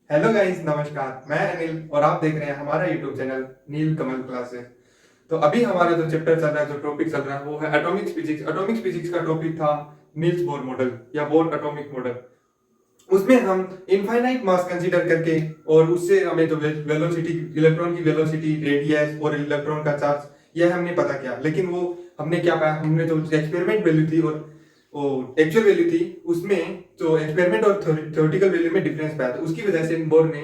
Hello guys, नमस्कार। मैं अनिल और आप देख रहे हैं हमारा YouTube channel Neel Kamal classes. तो अभी हमारा जो चैप्टर चल रहा है, जो टॉपिक चल रहा है, वो है एटॉमिक फिजिक्स। एटॉमिक फिजिक्स का टॉपिक था नील्स बोर मॉडल या बोर एटॉमिक मॉडल। उसमें हम इनफाइनाइट मास कंसीडर करके और उससे हमें जो वेलोसिटी, इलेक्ट्रॉन की वेलोसिटी, रेडियस और इलेक्ट्रॉन का चार्ज, यह हमने पता किया। लेकिन वो हमने क्या पाया, हमने जो एक्सपेरिमेंट वैल्यू थी और वो एक्चुअल वैल्यू थी, उसमें जो एक्सपेरिमेंट और थ्योरेटिकल वैल्यू में डिफरेंस पाया। तो उसकी वजह से बोर ने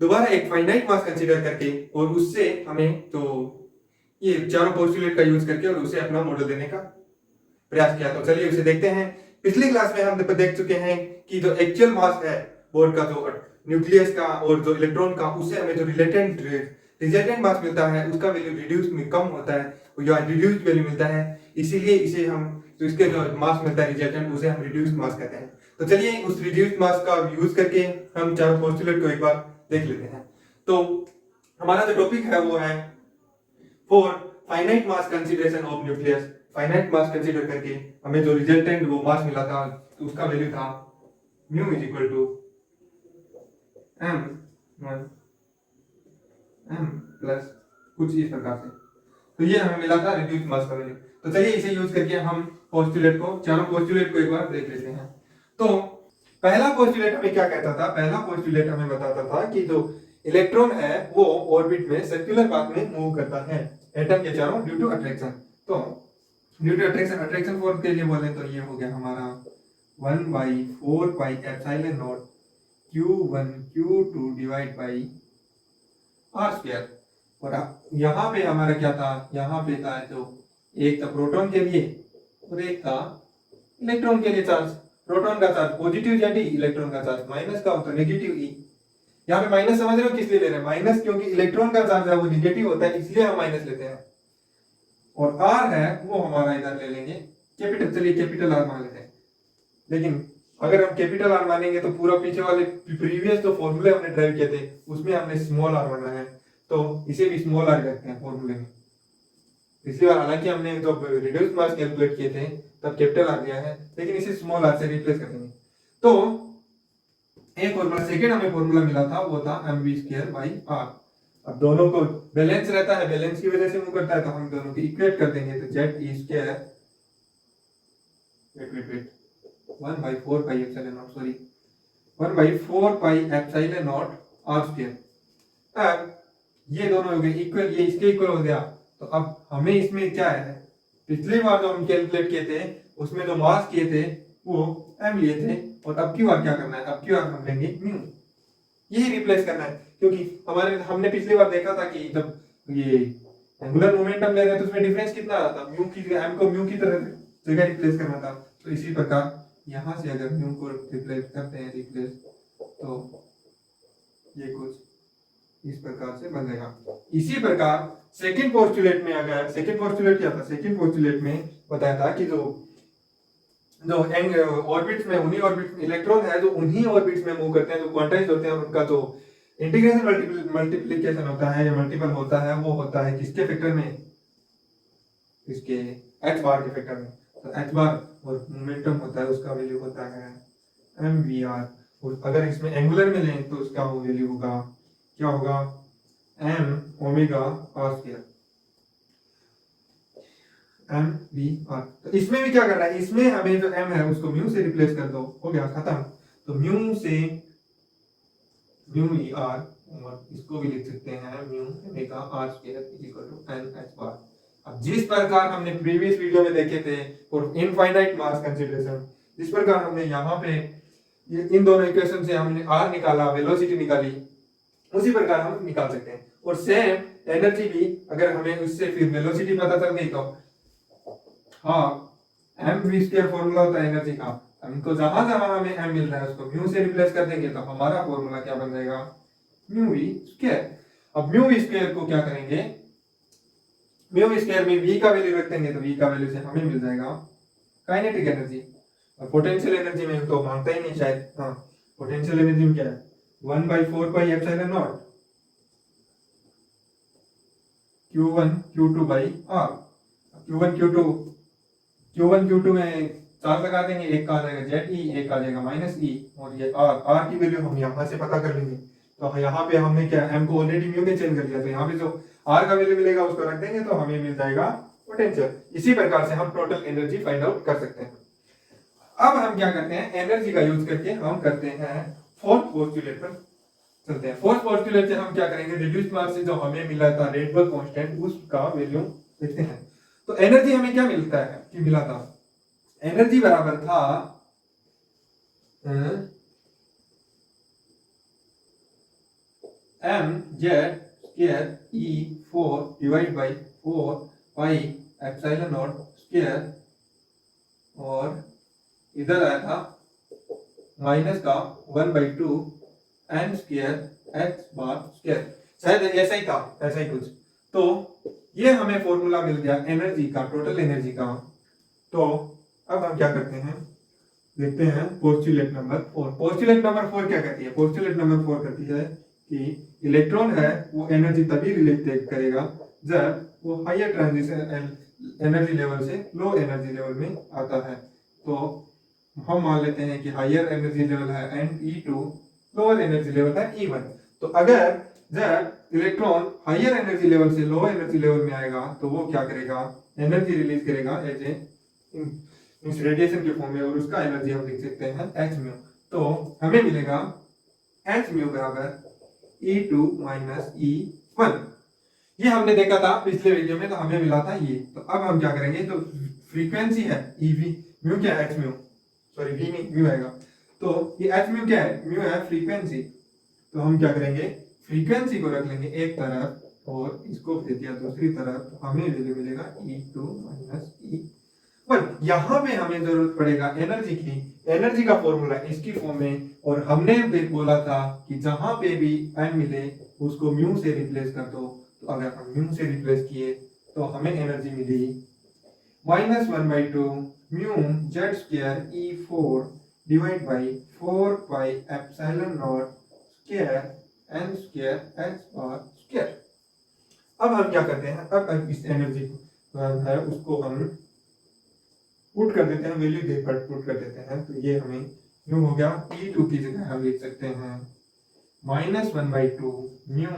दोबारा एक फाइनाइट मास कंसीडर करके और उससे हमें तो ये चारों पोस्टुलेट का यूज करके और उसे अपना मॉडल देने का प्रयास किया। तो चलिए उसे देखते हैं। पिछली क्लास में हम देख चुके हैं कि जो एक्चुअल मास है बोर का, जो न्यूक्लियस का और जो इलेक्ट्रॉन का, उससे हमें जो रिजल्टेंट मास मिलता है उसका वैल्यू रिड्यूस में कम होता है या रिड्यूस्ड वैल्यू मिलता है। इसीलिए इसे हम जो इसके जो मास मिलता है रिजल्टेंट, उसे हम रिड्यूस्ड मास कहते हैं। तो चलिए उस रिड्यूस्ड मास का यूज करके हम चारों पोस्टुलेट को एक बार देख लेते हैं। तो हमारा जो टॉपिक है वो है for finite mass consideration of nucleus. Finite mass consider करके हमें जो रिजल्टेंट वो मास मिला था, तो उसका वैल्यू था mu is equal to M one M plus कुछ इस प्रकार से। तो ये हमें मिला था रिड्यूस्ड मास का वैल्यू। तो चलिए इसे यूज करके हम पोस्टुलेट को, चारों पोस्टुलेट को एक बार देख लेते हैं। तो पहला पोस्टुलेट हमें क्या कहता था? पहला पोस्टुलेट हमें बताता था कि जो इलेक्ट्रॉन है वो ऑर्बिट में सर्कुलर पाथ में मूव करता है एटम के चारों ड्यू टू अट्रैक्शन। तो due to attraction, attraction force के लिए बोले तो ये हो गया हमारा 1/4 pi epsilon naught Q1 Q2 divide by R square. और यहाँ पे हमारा क्या था? यहाँ पे था जो एक था प्रोटॉन के लिए और एक था इलेक्ट्रॉन के लिए चार्ज। प्रोटॉन का चार्ज पॉजिटिव जेड ई, इलेक्ट्रॉन का चार्ज माइनस का होता है नेगेटिव ई। यहाँ पे माइनस समझ रहे हो किस लिए ले रहे हैं? माइनस क्योंकि इलेक्ट्रॉन का चार्ज है वो नेगेटिव होता है, इसलिए हम माइनस लेते हैं। और आर है वो हमारा इधर ले लेंगे कैपिटल। चलिए कैपिटल आर मान लेते हैं। लेकिन अगर हम कैपिटल आर मानेंगे तो पूरा पीछे वाले प्रीवियस जो फॉर्मूले हमने ड्राइव किए थे उसमें हमने स्मॉल आर माना है, तो इसे भी स्मॉल आर रखते हैं फॉर्मूले में। पिछली बार हालांकि हमने जब रिड्यूस मास कैलकुलेट किए थे तब कैपिटल आर दिया है, लेकिन इसे स्मॉल आर से रिप्लेस कर देंगे। तो एक फॉर्मूला, सेकंड हमें फॉर्मूला मिला था, वो था mv² बाई आर। अब दोनों को बैलेंस रहता है, बैलेंस की वजह से मूव करता है, तो हम दोनों को इक्वेट कर देंगे। तो Z E square, wait 1/4 pi epsilon naught, sorry 1/4 pi epsilon naught R square. अब ये दोनों हो गए इक्वल, ये इसके इक्वल हो गया। तो अब हमें इसमें क्या है, पिछली बार जो हम कैलकुलेट किए थे उसमें जो मास किए थे वो एम लिए थे, और अब की बार क्या करना है? अब की बार हम लेंगे म्यू। यही रिप्लेस करना है, क्योंकि हमने पिछली बार देखा था कि जब ये एंगुलर मोमेंटम ले रहे हैं तो उसमें डिफरेंस कितना आ रहा था? म्यू की एम को म्यू की तरह जगह रिप्लेस करना था। तो इसी प्रकार यहां से अगर म्यू को रिप्लेस करते हैं, रिप्लेस, तो ये कुछ इस प्रकार से बनेगा। इसी प्रकार सेकंड पोस्टुलेट में, अगर सेकंड पोस्टुलेट क्या था? सेकंड पोस्टुलेट में बताया था कि जो जो ऑर्बिट्स में, उन्हीं ऑर्बिट्स में इलेक्ट्रॉन है जो उन्हीं ऑर्बिट्स में मूव करते हैं, जो क्वांटाइज्ड होते हैं, उनका जो इंटीग्रेशन मल्टीप्लिकेशन होता है या मल्टीपल होता है, वो होता है किसके फैक्टर में? इसके h बार के फैक्टर में। तो h बार और मोमेंटम होता है, उसका वैल्यू होता है mvr। और अगर इसमें एंगुलर में लें तो उसका वो वैल्यू होगा, क्या होगा? m omega r square, M V R. तो इसमें भी क्या कर रहा है? इसमें हमें जो m है उसको म्यू से रिप्लेस कर दो, हो गया खत्म। तो म्यू से म्यू ई आर, और इसको भी लिख सकते हैं mu omega r square equal to n h bar. अब जिस प्रकार हमने प्रीवियस वीडियो में देखे थे फॉर इनफाइनाइट मास कंसीडरेशन, जिस प्रकार हमने यहाँ पे इन दोनों इक्वेशन से हमने आर निकाला, वेलोसिटी निकाली, उसी प्रकार हम निकाल सकते हैं। और सेम एनर्जी भी अगर हमें उससे फिर वेलोसिटी पता चल गई तो हाँ, एम वी स्क्वायर फॉर्मूला होता है एनर्जी का। हमको जहां जहां हमें एम मिल रहा है उसको म्यू से रिप्लेस कर देंगे, तो हमारा फॉर्मूला क्या बन जाएगा? Mu V square. अब म्यू वी स्क्वायर को क्या करेंगे? म्यू वी स्क्वायर में वी का वैल्यू रख देंगे, तो वी का वैल्यू से हमें मिल जाएगा काइनेटिक एनर्जी। और पोटेंशियल एनर्जी में तो मांगता ही नहीं शायद। हाँ, पोटेंशियल एनर्जी में क्या है? 1/4 pi epsilon naught Q1 Q2 by R. Q1 Q2, Q1 Q2 में चार्ज लगा देंगे, एक का आ जाएगा जेड ई, एक आ जाएगा माइनस ई, और ये आर, आर की वैल्यू हम यहाँ से पता कर लेंगे। तो यहाँ पे हमने क्या m को ऑलरेडी म्यू में चेंज कर लिया, तो यहाँ पे जो r का वैल्यू मिलेगा उसको रख देंगे तो हमें मिल जाएगा पोटेंशियल। इसी प्रकार से हम टोटल एनर्जी फाइंड आउट कर सकते हैं। अब हम क्या करते हैं, एनर्जी का यूज करके हम करते हैं फोर्थ पोस्टुलेट पर चलते हैं। फोर्थ पोस्टुलेट से हम क्या करेंगे, रिड्यूस्ड मास से जो हमें मिला था रेडबर्ग कांस्टेंट उसका वैल्यू देखते हैं। तो एनर्जी हमें क्या मिलता है कि मिला था, एनर्जी बराबर था mz²e4 divide by 4 pi epsilon naught square, और इधर आया था माइनस का 1/2 n square x bar square, शायद ऐसा ही था, ऐसा ही कुछ। तो ये हमें फॉर्मूला मिल गया एनर्जी का, टोटल एनर्जी का। तो अब हम क्या करते हैं, देखते हैं पोस्टुलेट नंबर 4। पोस्टुलेट नंबर 4 क्या कहती है, पोस्टुलेट नंबर 4 कहती है कि इलेक्ट्रॉन है वो एनर्जी तभी रिलीज करेगा जब वो हायर ट्रांजिशन एनर्जी लेवल से लो एनर्जी लेवल में आता है। तो हम मान लेते हैं कि हायर एनर्जी लेवल है E2, लोअर एनर्जी लेवल है E1। तो अगर जब इलेक्ट्रॉन हायर एनर्जी लेवल से लो एनर्जी लेवल में आएगा तो वो क्या करेगा, एनर्जी रिलीज करेगा एज ए रेडिएशन के फॉर्म में, और उसका एनर्जी हम लिख सकते हैं h म्यू। तो हमें मिलेगा h म्यू बराबर E2 माइनस E1। ये हमने देखा था पिछले वीडियो में, तो हमें मिला था ये। तो अब हम क्या करेंगे, तो फ्रीक्वेंसी है EV, म्यू क्या है, h म्यू, सॉरी v नहीं म्यू आएगा। तो ये h म्यू क्या है, म्यू है फ्रीक्वेंसी। तो हम क्या करेंगे, फ्रीक्वेंसी को रख लेंगे एक तरफ और इसको दे दिया दूसरी तरफ, तो हमें वैल्यू मिलेगा E2 माइनस E1। यहाँ पे हमें जरूरत पड़ेगा एनर्जी की, एनर्जी का फॉर्मूला इसकी फॉर्म में, और हमने बोला था कि जहां पे भी m मिले उसको म्यू से रिप्लेस कर दो। तो अगर हम म्यू से रिप्लेस किए तो हमें एनर्जी मिली -1/2 mu z²e4 divide by 4 pi epsilon naught square n square h bar square. अब हम क्या करते हैं, अब इस एनर्जी को है उसको हम पुट कर देते हैं, वैल्यू दे पर पुट कर देते हैं। तो ये हमें म्यू हो गया, E2 की जगह हम लिख सकते हैं -1/2 mu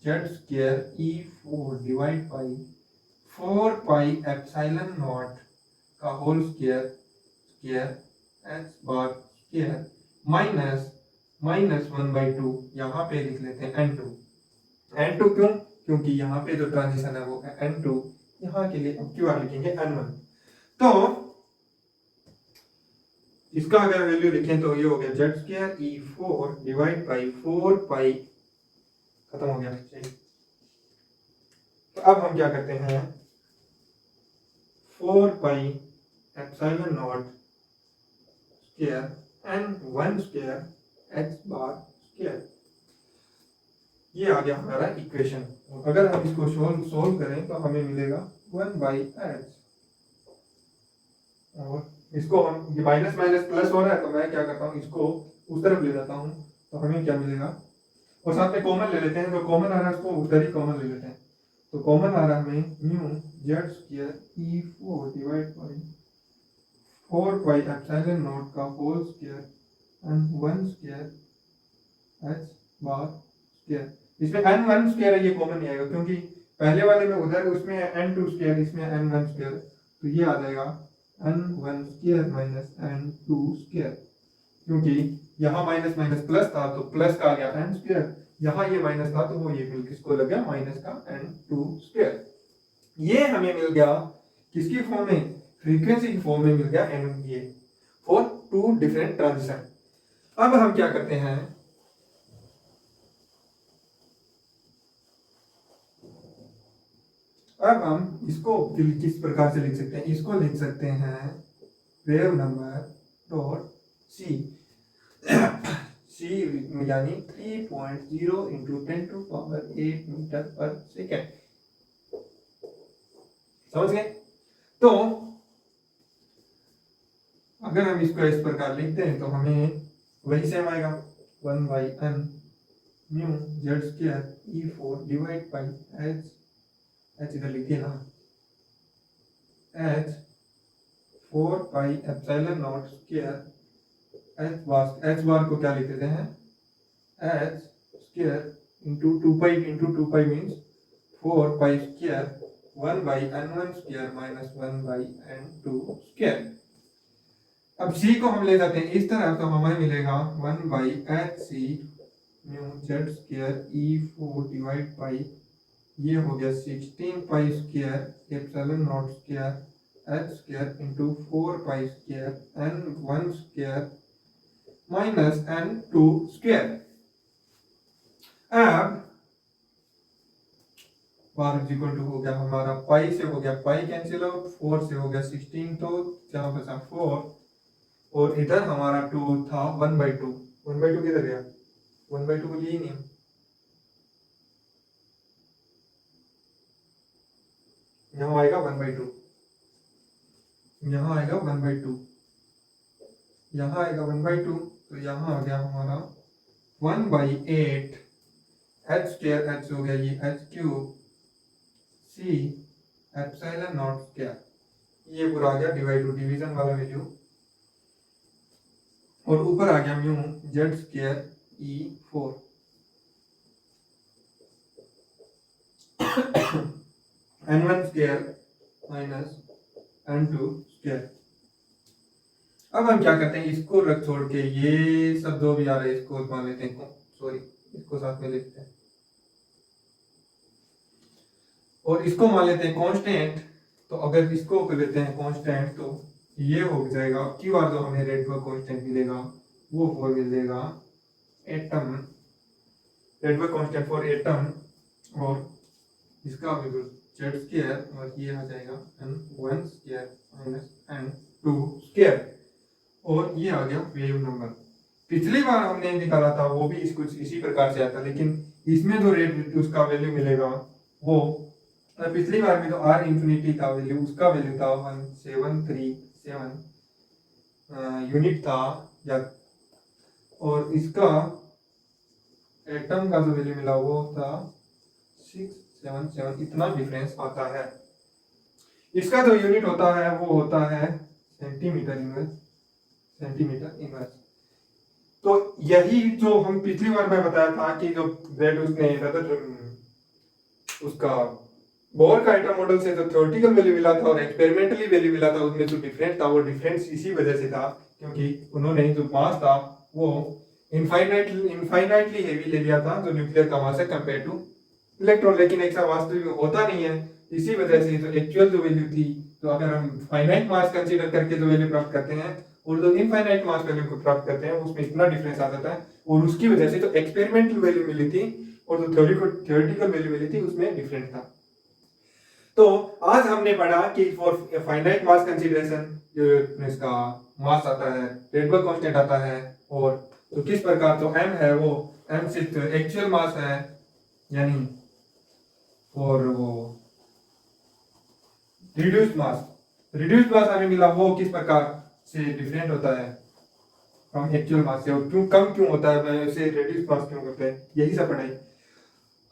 z²e4 divide by 4 pi epsilon naught का whole square square h bar square minus -1/2, यहाँ पे लिख लेते हैं n2 क्यों, क्योंकि यहाँ पे जो ट्रांजिशन है वो है n2, यहाँ के लिए अब क्यों लिखेंगे n1। तो इसका अगर वैल्यू लिखें तो ये हो गया z²e4 डिवाइड बाई 4 पाई, खत्म हो गया। तो अब हम क्या करते हैं, 4 pi epsilon naught square n1 square h bar square, ये आ गया हमारा इक्वेशन। अगर हम इसको सोल्व करें तो हमें मिलेगा 1/h, और इसको हम ये माइनस माइनस प्लस हो रहा है तो मैं क्या करता हूँ इसको उस तरफ ले जाता हूँ, तो हमें क्या मिलेगा, और साथ में कॉमन ले लेते हैं, तो कॉमन आ रहा है उसको उधर ही कॉमन ले लेते हैं। तो कॉमन आ रहा है हमें mu z²e4 divide by 4 pi epsilon naught का whole square n1 square h bar square. इसमें n1 स्क्वायर है, ये कॉमन नहीं आएगा क्योंकि पहले वाले में उधर उसमें n2 स्क्वायर, इसमें n1 स्क्वायर, तो ये आ जाएगा n1 square minus n2 square, क्योंकि यहाँ माइनस माइनस प्लस था तो प्लस का आ गया n स्क्वायर, यहाँ ये माइनस था तो वो ये मिल किसको लग गया माइनस का n2 स्क्वायर। ये हमें मिल गया किसकी फॉर्म में, फ्रीक्वेंसी की फॉर्म में मिल गया energy for two different transition. अब हम क्या करते हैं, अब हम इसको किस प्रकार से लिख सकते हैं, इसको लिख सकते हैं वेव नंबर डॉट सी सी यानी 3.0 इंटू 10⁸ मीटर पर सेकेंड, समझ गए। तो अगर हम इसको इस प्रकार लिखते हैं तो हमें वही सेम आएगा 1/n mu z²e4 divide by h इधर लिखिए ना, h 4 pi epsilon naught square h बार को क्या लिख देते हैं h square into 2 pi into 2 pi means 4 pi square 1 by n1 square minus 1 by n2 square। अब c को हम ले जाते हैं इस तरह तो हमें मिलेगा 1 by hc mu z square e4 divide by ये हो गया 16 pi square epsilon naught square h square into 4 pi square n1 square minus n2 square. अब बार इक्वल टू हो गया हमारा पाई से हो गया पाई कैंसिल आउट 4 से हो गया 16 तो जहाँ बचा 4 और इधर हमारा 2 था 1/2 1/2 किधर गया 1/2 को लिए नहीं यहाँ आएगा 1/2 यहाँ आएगा 1/2 यहाँ आएगा 1/2 तो यहाँ आ गया हमारा 1/8 h स्क्वायर h हो गया ये h cube c epsilon naught square ये पूरा आ गया डिवाइड टू डिवीजन वाला वैल्यू और ऊपर आ गया mu z square e4 n1 square minus n2 square. अब हम क्या करते हैं इसको रख छोड़ के ये सब दो भी आ रहे हैं इसको मान लेते हैं सॉरी इसको साथ में लिखते हैं और इसको मान लेते हैं कांस्टेंट। तो अगर इसको कर लेते हैं कांस्टेंट तो ये हो जाएगा क्यू आर जो हमें रेडबर्ग कांस्टेंट मिलेगा वो फॉर मिलेगा atom Rydberg constant for atom और इसका भी z स्क्वायर और ये आ जाएगा n1 square minus n2 square और ये आ गया वेव नंबर। पिछली बार हमने निकाला था वो भी कुछ इसी प्रकार से आता लेकिन इसमें जो रेट उसका वैल्यू मिलेगा वो पिछली बार में तो r इंफिनिटी का वैल्यू उसका वैल्यू था 1737 यूनिट था या और इसका एटम का जो वैल्यू मिला वो था 677 इतना डिफरेंस आता है। इसका जो यूनिट होता है वो होता है सेंटीमीटर इनवर्स। तो यही जो हम पिछली बार में बताया था कि जो रेट उसने उसका बोर का आइटम मॉडल से जो थ्योरेटिकल वैल्यू मिला था और एक्सपेरिमेंटली वैल्यू मिला था उसमें जो डिफरेंस था वो डिफरेंस इसी वजह से था क्योंकि उन्होंने जो मास था वो इनफाइनाइटली हेवी ले लिया था जो न्यूक्लियर का मास है कंपेयर टू इलेक्ट्रॉन लेकिन ऐसा वास्तविक होता नहीं है। इसी वजह से जो एक्चुअल जो वैल्यू थी तो अगर हम फाइनाइट मास कंसीडर करके जो वैल्यू प्राप्त करते हैं और जो इनफाइनाइट मास वैल्यू को प्राप्त करते हैं उसमें इतना डिफरेंस आ जाता है और उसकी वजह से जो एक्सपेरिमेंटल वैल्यू मिली थी और जो थ्योरेटिकल वैल्यू मिली थी उसमें डिफरेंस था। तो आज हमने पढ़ा कि फॉर फाइनाइट मास कंसीडरेशन जो इसका मास आता है रेडबर्ग कांस्टेंट आता है और तो किस प्रकार तो m है वो m सिर्फ एक्चुअल मास है यानी और वो रिड्यूस्ड मास हमें मिला वो किस प्रकार से डिफरेंट होता है फ्रॉम एक्चुअल मास से और क्यों कम क्यों होता है मैं उसे रिड्यूस्ड मास क्यों करते हैं यही सब पढ़ाई।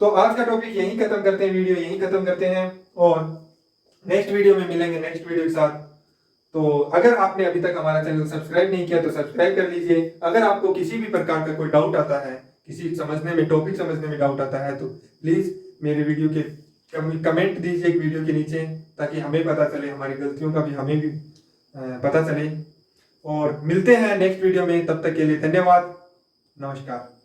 तो आज का टॉपिक यहीं खत्म करते हैं वीडियो यहीं खत्म करते हैं और नेक्स्ट वीडियो में मिलेंगे नेक्स्ट वीडियो के साथ। तो अगर आपने अभी तक हमारा चैनल सब्सक्राइब नहीं किया तो सब्सक्राइब कर लीजिए। अगर आपको किसी भी प्रकार का कोई डाउट आता है किसी समझने में टॉपिक समझने में डाउट आता है तो प्लीज मेरे वीडियो के कमेंट दीजिए वीडियो के नीचे ताकि हमें पता चले हमारी गलतियों का भी हमें भी पता चले। और मिलते हैं नेक्स्ट वीडियो में तब तक के लिए धन्यवाद नमस्कार।